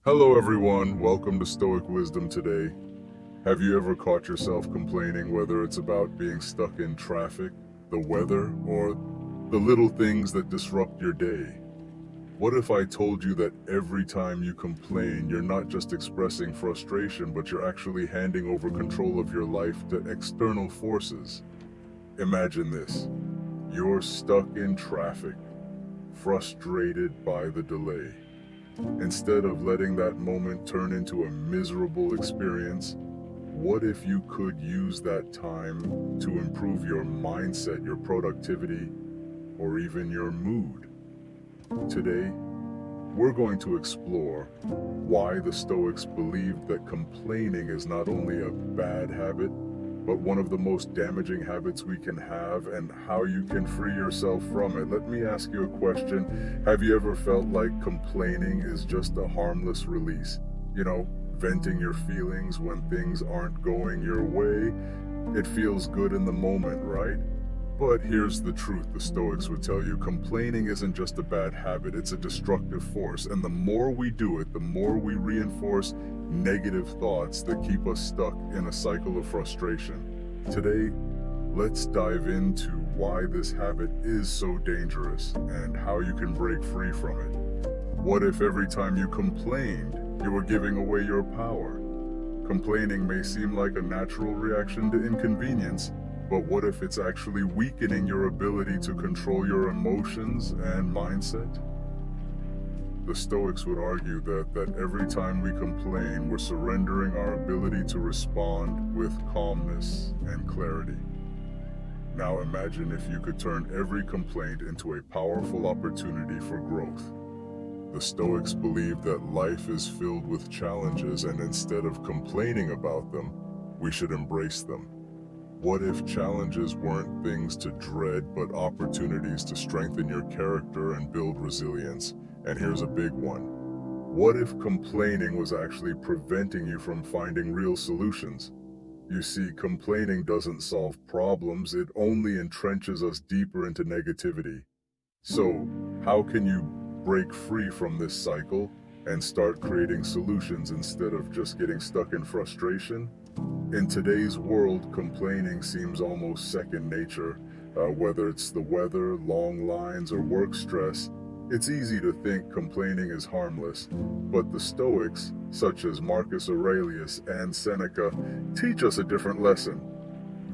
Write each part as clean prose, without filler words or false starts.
Hello everyone, welcome to Stoic Wisdom today. Have you ever caught yourself complaining, whether it's about being stuck in traffic, the weather, or the little things that disrupt your day? What if I told you that every time you complain, you're not just expressing frustration, but you're actually handing over control of your life to external forces? Imagine this. You're stuck in traffic, frustrated by the delay. Instead of letting that moment turn into a miserable experience, what if you could use that time to improve your mindset, your productivity, or even your mood? Today, we're going to explore why the Stoics believed that complaining is not only a bad habit, but one of the most damaging habits we can have, and how you can free yourself from it. Let me ask you a question. Have you ever felt like complaining is just a harmless release? Venting your feelings when things aren't going your way? It feels good in the moment, right? But here's the truth: the Stoics would tell you complaining isn't just a bad habit, it's a destructive force. And the more we do it, the more we reinforce negative thoughts that keep us stuck in a cycle of frustration. Today, let's dive into why this habit is so dangerous and how you can break free from it. What if every time you complained, you were giving away your power? Complaining may seem like a natural reaction to inconvenience, but what if it's actually weakening your ability to control your emotions and mindset? The Stoics would argue that every time we complain, we're surrendering our ability to respond with calmness and clarity. Now imagine if you could turn every complaint into a powerful opportunity for growth. The Stoics believe that life is filled with challenges, and instead of complaining about them, we should embrace them. What if challenges weren't things to dread, but opportunities to strengthen your character and build resilience? And here's a big one. What if complaining was actually preventing you from finding real solutions? You see, complaining doesn't solve problems, it only entrenches us deeper into negativity. So, how can you break free from this cycle and start creating solutions instead of just getting stuck in frustration? In today's world, complaining seems almost second nature. Whether it's the weather, long lines, or work stress, it's easy to think complaining is harmless. But the Stoics, such as Marcus Aurelius and Seneca, teach us a different lesson.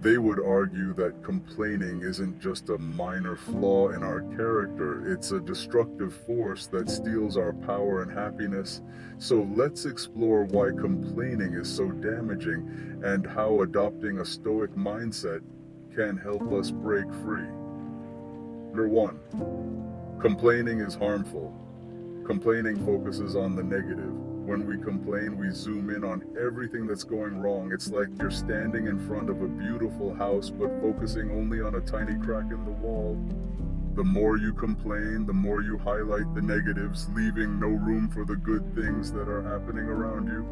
They would argue that complaining isn't just a minor flaw in our character, it's a destructive force that steals our power and happiness. So let's explore why complaining is so damaging and how adopting a Stoic mindset can help us break free. Number one, complaining is harmful. Complaining focuses on the negative. When we complain, we zoom in on everything that's going wrong. It's like you're standing in front of a beautiful house, but focusing only on a tiny crack in the wall. The more you complain, the more you highlight the negatives, leaving no room for the good things that are happening around you.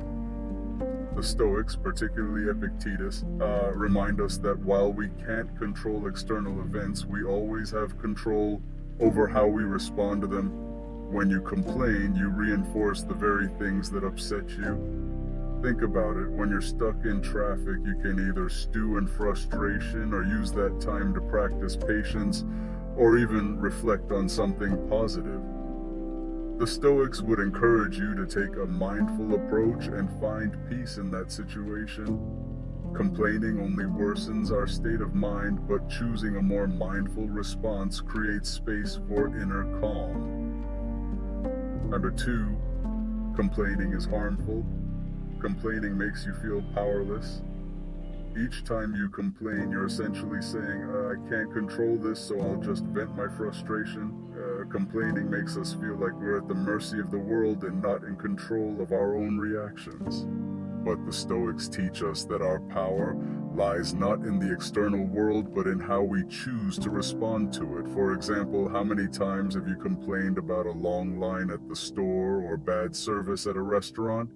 The Stoics, particularly Epictetus, remind us that while we can't control external events, we always have control over how we respond to them. When you complain, you reinforce the very things that upset you. Think about it. When you're stuck in traffic, you can either stew in frustration or use that time to practice patience or even reflect on something positive. The Stoics would encourage you to take a mindful approach and find peace in that situation. Complaining only worsens our state of mind, but choosing a more mindful response creates space for inner calm. Number two, complaining is harmful. Complaining makes you feel powerless. Each time you complain, you're essentially saying, I can't control this, so I'll just vent my frustration. Complaining makes us feel like we're at the mercy of the world and not in control of our own reactions. But the Stoics teach us that our power lies not in the external world, but in how we choose to respond to it. For example, how many times have you complained about a long line at the store or bad service at a restaurant?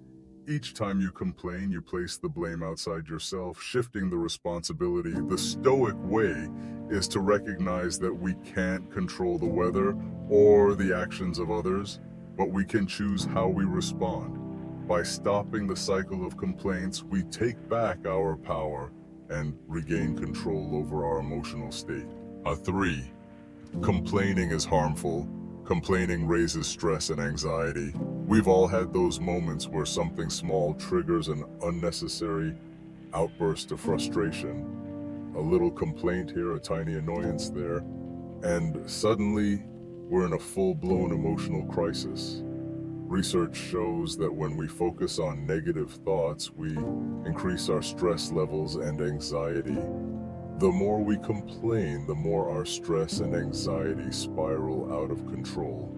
Each time you complain, you place the blame outside yourself, shifting the responsibility. The Stoic way is to recognize that we can't control the weather or the actions of others, but we can choose how we respond. By stopping the cycle of complaints, we take back our power and regain control over our emotional state. 3. Complaining is harmful. Complaining raises stress and anxiety. We've all had those moments where something small triggers an unnecessary outburst of frustration. A little complaint here, a tiny annoyance there, and suddenly we're in a full-blown emotional crisis. Research shows that when we focus on negative thoughts, we increase our stress levels and anxiety. The more we complain, the more our stress and anxiety spiral out of control.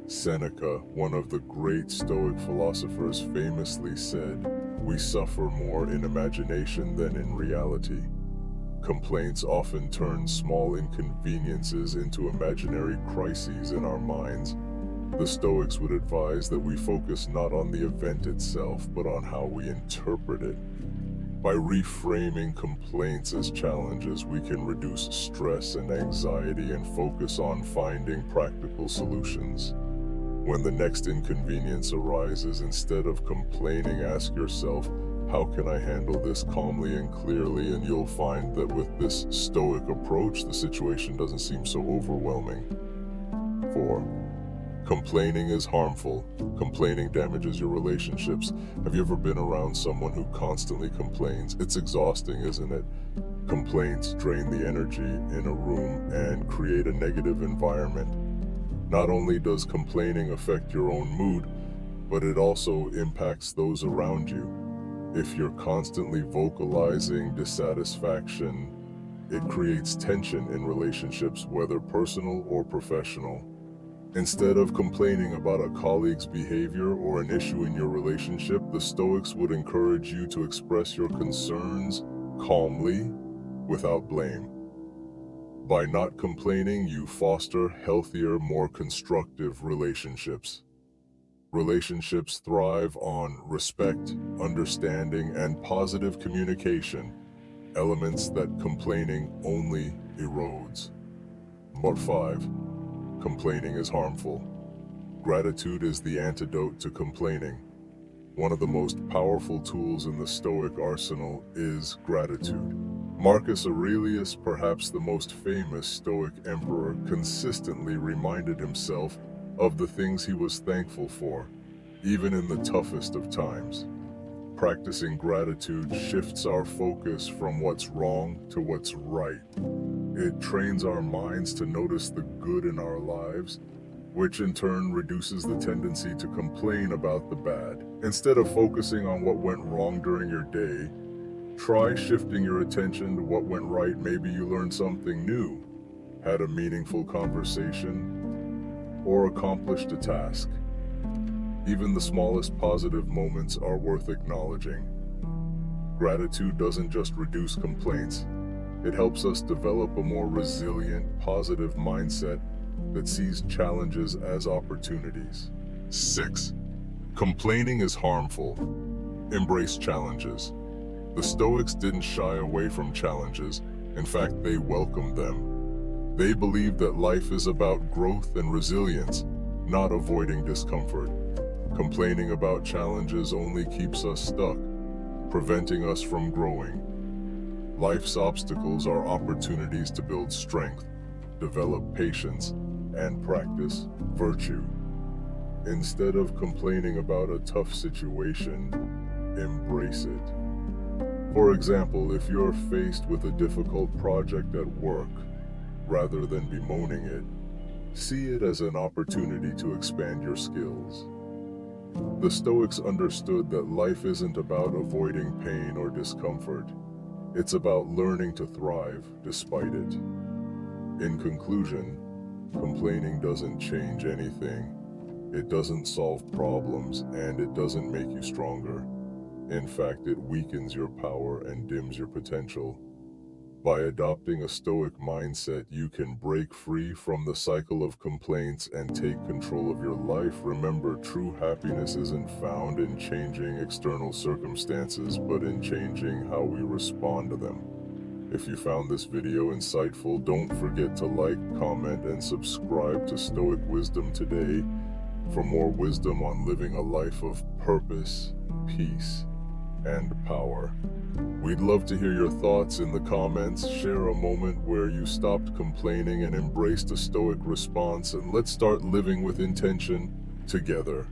Seneca, one of the great Stoic philosophers, famously said, "We suffer more in imagination than in reality." Complaints often turn small inconveniences into imaginary crises in our minds. The Stoics would advise that we focus not on the event itself, but on how we interpret it. By reframing complaints as challenges, we can reduce stress and anxiety and focus on finding practical solutions. When the next inconvenience arises, instead of complaining, ask yourself, how can I handle this calmly and clearly? And you'll find that with this Stoic approach, the situation doesn't seem so overwhelming. 4. Complaining is harmful. Complaining damages your relationships. Have you ever been around someone who constantly complains? It's exhausting, isn't it? Complaints drain the energy in a room and create a negative environment. Not only does complaining affect your own mood, but it also impacts those around you. If you're constantly vocalizing dissatisfaction, it creates tension in relationships, whether personal or professional. Instead of complaining about a colleague's behavior or an issue in your relationship, the Stoics would encourage you to express your concerns calmly, without blame. By not complaining, you foster healthier, more constructive relationships. Relationships thrive on respect, understanding, and positive communication, elements that complaining only erodes. 5. Complaining is harmful. Gratitude is the antidote to complaining. One of the most powerful tools in the Stoic arsenal is gratitude. Marcus Aurelius, perhaps the most famous Stoic emperor, consistently reminded himself of the things he was thankful for, even in the toughest of times. Practicing gratitude shifts our focus from what's wrong to what's right. It trains our minds to notice the good in our lives, which in turn reduces the tendency to complain about the bad. Instead of focusing on what went wrong during your day, try shifting your attention to what went right. Maybe you learned something new, had a meaningful conversation, or accomplished a task. Even the smallest positive moments are worth acknowledging. Gratitude doesn't just reduce complaints, it helps us develop a more resilient, positive mindset that sees challenges as opportunities. 6. Complaining is harmful. Embrace challenges. The Stoics didn't shy away from challenges. In fact, they welcomed them. They believed that life is about growth and resilience, not avoiding discomfort. Complaining about challenges only keeps us stuck, preventing us from growing. Life's obstacles are opportunities to build strength, develop patience, and practice virtue. Instead of complaining about a tough situation, embrace it. For example, if you're faced with a difficult project at work, rather than bemoaning it, see it as an opportunity to expand your skills. The Stoics understood that life isn't about avoiding pain or discomfort. It's about learning to thrive despite it. In conclusion, complaining doesn't change anything. It doesn't solve problems, and it doesn't make you stronger. In fact, it weakens your power and dims your potential. By adopting a Stoic mindset, you can break free from the cycle of complaints and take control of your life. Remember, true happiness isn't found in changing external circumstances, but in changing how we respond to them. If you found this video insightful, don't forget to like, comment, and subscribe to Stoic Wisdom today for more wisdom on living a life of purpose, peace, and power. We'd love to hear your thoughts in the comments. Share a moment where you stopped complaining and embraced a stoic response, and let's start living with intention together.